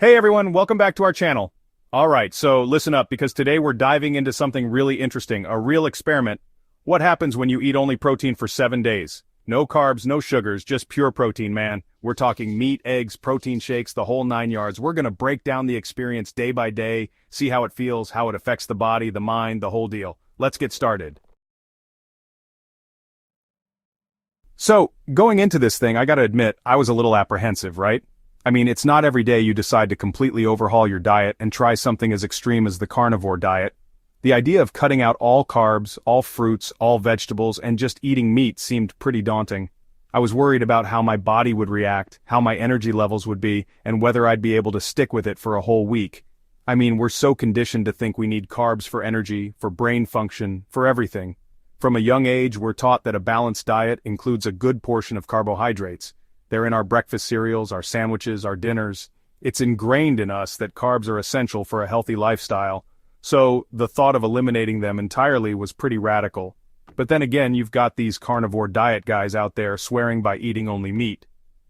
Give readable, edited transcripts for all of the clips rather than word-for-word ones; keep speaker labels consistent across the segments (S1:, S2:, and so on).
S1: Hey everyone, welcome back to our channel. Alright, so listen up because today we're diving into something really interesting, a real experiment. What happens when you eat only protein for 7 days? No carbs, no sugars, just pure protein, man. We're talking meat, eggs, protein shakes, the whole 9 yards. We're gonna break down the experience day by day, see how it feels, how it affects the body, the mind, the whole deal. Let's get started. So, going into this thing, I gotta admit, I was a little apprehensive, right? I mean, it's not every day you decide to completely overhaul your diet and try something as extreme as the carnivore diet. The idea of cutting out all carbs, all fruits, all vegetables, and just eating meat seemed pretty daunting. I was worried about how my body would react, how my energy levels would be, and whether I'd be able to stick with it for a whole week. I mean, we're so conditioned to think we need carbs for energy, for brain function, for everything. From a young age, we're taught that a balanced diet includes a good portion of carbohydrates. They're in our breakfast cereals, our sandwiches, our dinners. It's ingrained in us that carbs are essential for a healthy lifestyle. So, the thought of eliminating them entirely was pretty radical. But then again, you've got these carnivore diet guys out there swearing by eating only meat.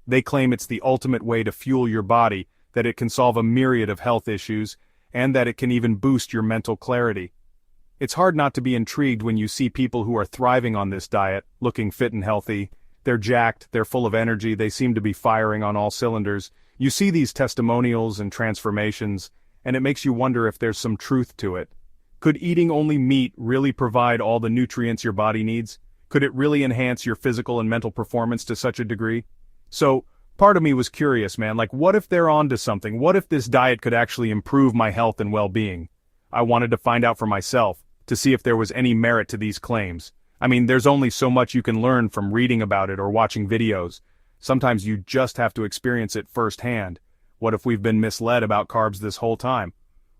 S1: They claim it's the ultimate way to fuel your body, that it can solve a myriad of health issues, and that it can even boost your mental clarity. It's hard not to be intrigued when you see people who are thriving on this diet, looking fit and healthy. They're jacked, they're full of energy, they seem to be firing on all cylinders. You see these testimonials and transformations, and it makes you wonder if there's some truth to it. Could eating only meat really provide all the nutrients your body needs? Could it really enhance your physical and mental performance to such a degree? So, part of me was curious, man, like what if they're onto something? What if this diet could actually improve my health and well-being? I wanted to find out for myself, to see if there was any merit to these claims. I mean, there's only so much you can learn from reading about it or watching videos. Sometimes you just have to experience it firsthand. What if we've been misled about carbs this whole time?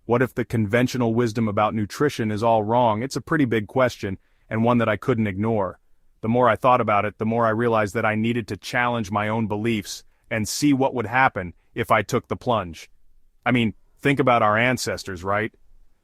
S1: What if the conventional wisdom about nutrition is all wrong? It's a pretty big question, and one that I couldn't ignore. The more I thought about it, the more I realized that I needed to challenge my own beliefs and see what would happen if I took the plunge. I mean, think about our ancestors, right?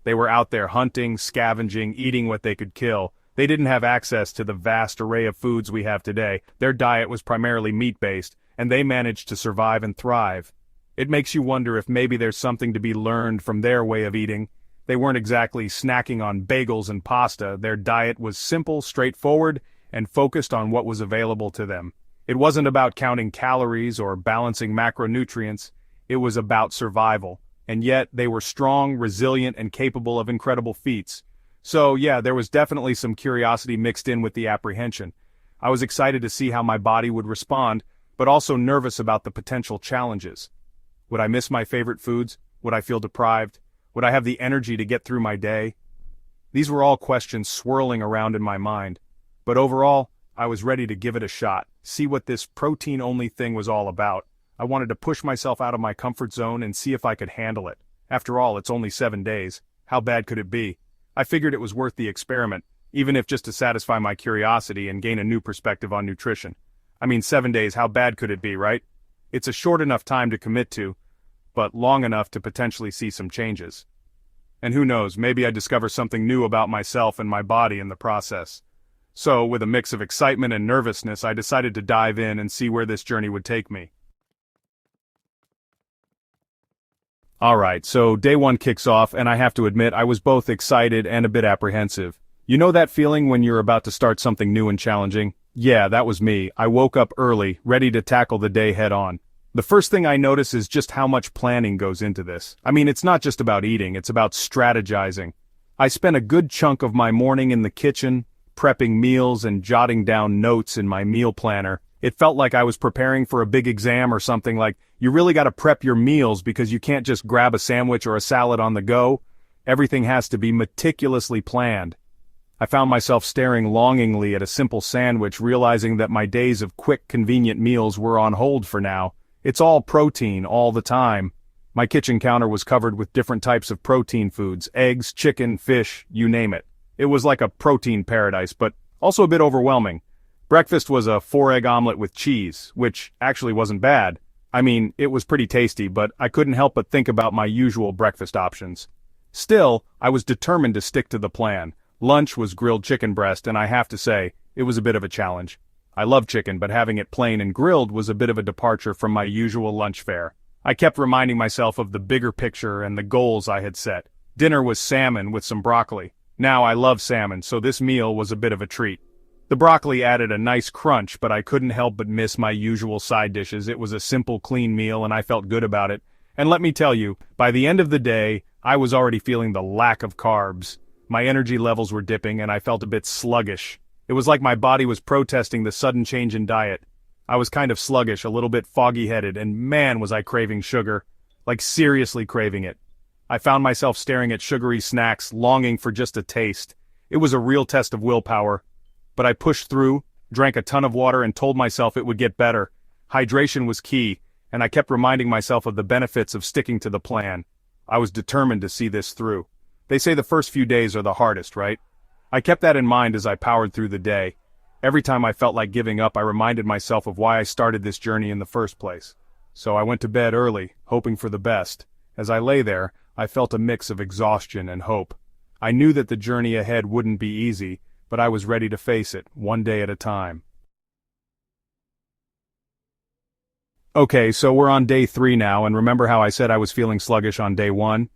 S1: They were out there hunting, scavenging, eating what they could kill. They didn't have access to the vast array of foods we have today. Their diet was primarily meat-based, and they managed to survive and thrive. It makes you wonder if maybe there's something to be learned from their way of eating. They weren't exactly snacking on bagels and pasta. Their diet was simple, straightforward, and focused on what was available to them. It wasn't about counting calories or balancing macronutrients. It was about survival. And yet, they were strong, resilient, and capable of incredible feats. So yeah, there was definitely some curiosity mixed in with the apprehension. I was excited to see how my body would respond, but also nervous about the potential challenges. Would I miss my favorite foods? Would I feel deprived? Would I have the energy to get through my day? These were all questions swirling around in my mind. But overall, I was ready to give it a shot, see what this protein-only thing was all about. I wanted to push myself out of my comfort zone and see if I could handle it. After all, it's only 7 days. How bad could it be? I figured it was worth the experiment, even if just to satisfy my curiosity and gain a new perspective on nutrition. I mean, 7 days, how bad could it be, right? It's a short enough time to commit to, but long enough to potentially see some changes. And who knows, maybe I discover something new about myself and my body in the process. So, with a mix of excitement and nervousness, I decided to dive in and see where this journey would take me. Alright, so day one kicks off, and I have to admit I was both excited and a bit apprehensive. You know that feeling when you're about to start something new and challenging? Yeah, that was me. I woke up early, ready to tackle the day head on. The first thing I notice is just how much planning goes into this. I mean, it's not just about eating, it's about strategizing. I spent a good chunk of my morning in the kitchen, prepping meals and jotting down notes in my meal planner. It felt like I was preparing for a big exam or something. Like, you really gotta prep your meals because you can't just grab a sandwich or a salad on the go. Everything has to be meticulously planned. I found myself staring longingly at a simple sandwich, realizing that my days of quick, convenient meals were on hold for now. It's all protein, all the time. My kitchen counter was covered with different types of protein foods, eggs, chicken, fish, you name it. It was like a protein paradise, but also a bit overwhelming. Breakfast was a 4-egg omelet with cheese, which actually wasn't bad. I mean, it was pretty tasty, but I couldn't help but think about my usual breakfast options. Still, I was determined to stick to the plan. Lunch was grilled chicken breast, and I have to say, it was a bit of a challenge. I love chicken, but having it plain and grilled was a bit of a departure from my usual lunch fare. I kept reminding myself of the bigger picture and the goals I had set. Dinner was salmon with some broccoli. Now I love salmon, so this meal was a bit of a treat. The broccoli added a nice crunch, but I couldn't help but miss my usual side dishes. It was a simple, clean meal, and I felt good about it. And let me tell you, by the end of the day, I was already feeling the lack of carbs. My energy levels were dipping, and I felt a bit sluggish. It was like my body was protesting the sudden change in diet. I was kind of sluggish, a little bit foggy-headed, and man was I craving sugar. Like seriously craving it. I found myself staring at sugary snacks, longing for just a taste. It was a real test of willpower. But I pushed through, drank a ton of water, and told myself it would get better. Hydration was key, and I kept reminding myself of the benefits of sticking to the plan. I was determined to see this through. They say the first few days are the hardest, right? I kept that in mind as I powered through the day. Every time I felt like giving up, I reminded myself of why I started this journey in the first place. So I went to bed early, hoping for the best. As I lay there, I felt a mix of exhaustion and hope. I knew that the journey ahead wouldn't be easy, but I was ready to face it, one day at a time. Okay, so we're on day 3 now, and remember how I said I was feeling sluggish on day 1?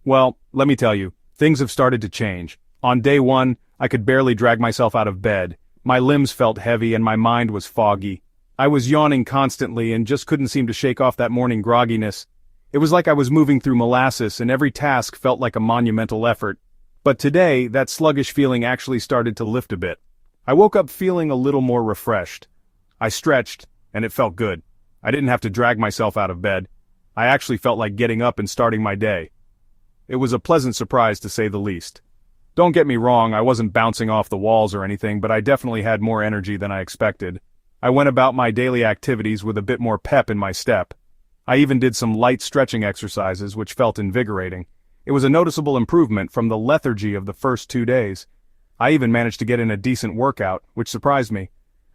S1: Well, let me tell you, things have started to change. On day 1, I could barely drag myself out of bed. My limbs felt heavy and my mind was foggy. I was yawning constantly and just couldn't seem to shake off that morning grogginess. It was like I was moving through molasses and every task felt like a monumental effort. But today, that sluggish feeling actually started to lift a bit. I woke up feeling a little more refreshed. I stretched, and it felt good. I didn't have to drag myself out of bed. I actually felt like getting up and starting my day. It was a pleasant surprise to say the least. Don't get me wrong, I wasn't bouncing off the walls or anything, but I definitely had more energy than I expected. I went about my daily activities with a bit more pep in my step. I even did some light stretching exercises, which felt invigorating. It was a noticeable improvement from the lethargy of the first 2 days. I even managed to get in a decent workout, which surprised me.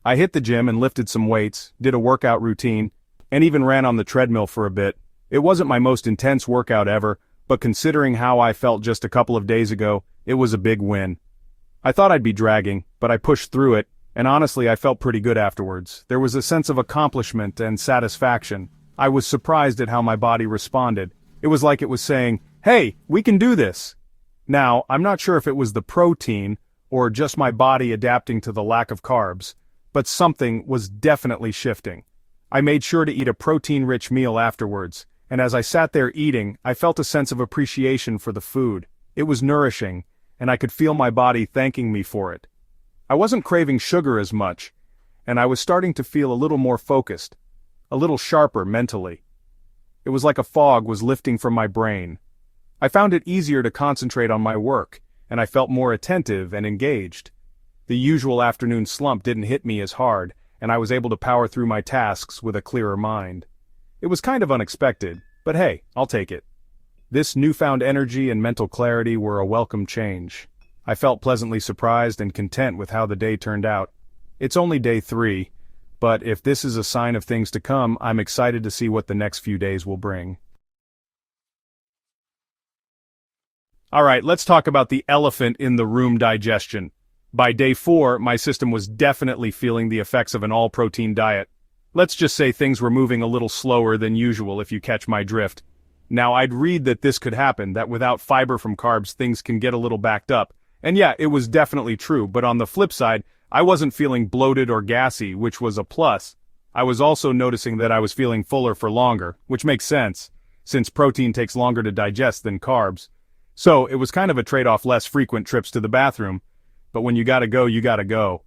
S1: I hit the gym and lifted some weights, did a workout routine, and even ran on the treadmill for a bit. It wasn't my most intense workout ever, but considering how I felt just a couple of days ago, it was a big win. I thought I'd be dragging, but I pushed through it, and honestly I felt pretty good afterwards. There was a sense of accomplishment and satisfaction. I was surprised at how my body responded. It was like it was saying, "Hey, we can do this." Now, I'm not sure if it was the protein, or just my body adapting to the lack of carbs, but something was definitely shifting. I made sure to eat a protein-rich meal afterwards, and as I sat there eating, I felt a sense of appreciation for the food. It was nourishing, and I could feel my body thanking me for it. I wasn't craving sugar as much, and I was starting to feel a little more focused, a little sharper mentally. It was like a fog was lifting from my brain. I found it easier to concentrate on my work, and I felt more attentive and engaged. The usual afternoon slump didn't hit me as hard, and I was able to power through my tasks with a clearer mind. It was kind of unexpected, but hey, I'll take it. This newfound energy and mental clarity were a welcome change. I felt pleasantly surprised and content with how the day turned out. It's only day 3, but if this is a sign of things to come, I'm excited to see what the next few days will bring. Alright, let's talk about the elephant in the room: digestion. By day 4, my system was definitely feeling the effects of an all-protein diet. Let's just say things were moving a little slower than usual, if you catch my drift. Now, I'd read that this could happen, that without fiber from carbs things can get a little backed up. And yeah, it was definitely true, but on the flip side, I wasn't feeling bloated or gassy, which was a plus. I was also noticing that I was feeling fuller for longer, which makes sense, since protein takes longer to digest than carbs. So, it was kind of a trade-off: less frequent trips to the bathroom. But when you gotta go, you gotta go.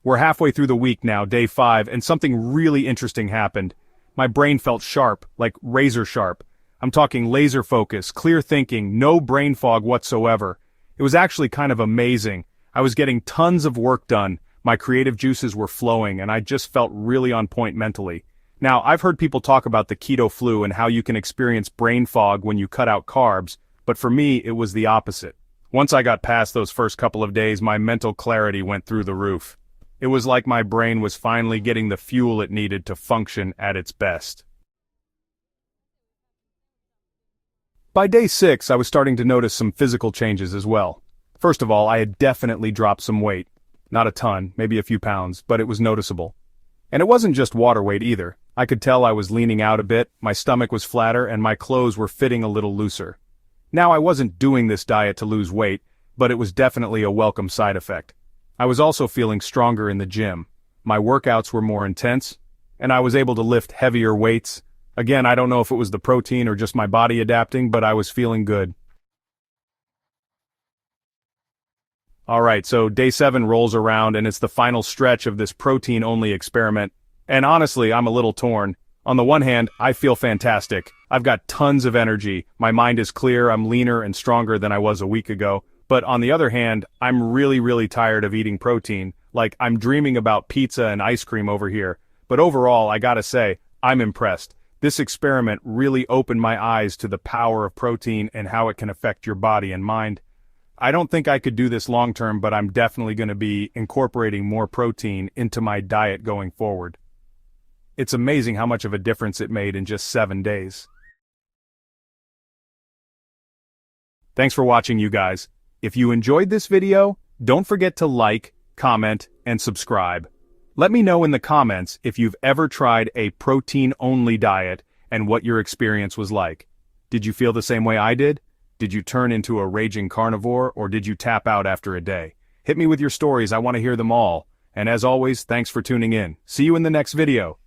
S1: We're halfway through the week now, day 5, and something really interesting happened. My brain felt sharp, like razor sharp. I'm talking laser focus, clear thinking, no brain fog whatsoever. It was actually kind of amazing. I was getting tons of work done, my creative juices were flowing, and I just felt really on point mentally. Now, I've heard people talk about the keto flu and how you can experience brain fog when you cut out carbs, but for me, it was the opposite. Once I got past those first couple of days, my mental clarity went through the roof. It was like my brain was finally getting the fuel it needed to function at its best. By day 6, I was starting to notice some physical changes as well. First of all, I had definitely dropped some weight. Not a ton, maybe a few pounds, but it was noticeable. And it wasn't just water weight either. I could tell I was leaning out a bit, my stomach was flatter, and my clothes were fitting a little looser. Now I wasn't doing this diet to lose weight, but it was definitely a welcome side effect. I was also feeling stronger in the gym. My workouts were more intense, and I was able to lift heavier weights. Again, I don't know if it was the protein or just my body adapting, but I was feeling good. Alright, so day 7 rolls around and it's the final stretch of this protein-only experiment. And honestly, I'm a little torn. On the one hand, I feel fantastic. I've got tons of energy, my mind is clear, I'm leaner and stronger than I was a week ago. But on the other hand, I'm really tired of eating protein. Like, I'm dreaming about pizza and ice cream over here. But overall, I gotta say, I'm impressed. This experiment really opened my eyes to the power of protein and how it can affect your body and mind. I don't think I could do this long term, but I'm definitely going to be incorporating more protein into my diet going forward. It's amazing how much of a difference it made in just 7 days. Thanks for watching, you guys. If you enjoyed this video, don't forget to like, comment, and subscribe. Let me know in the comments if you've ever tried a protein-only diet and what your experience was like. Did you feel the same way I did? Did you turn into a raging carnivore, or did you tap out after a day? Hit me with your stories, I want to hear them all. And as always, thanks for tuning in. See you in the next video.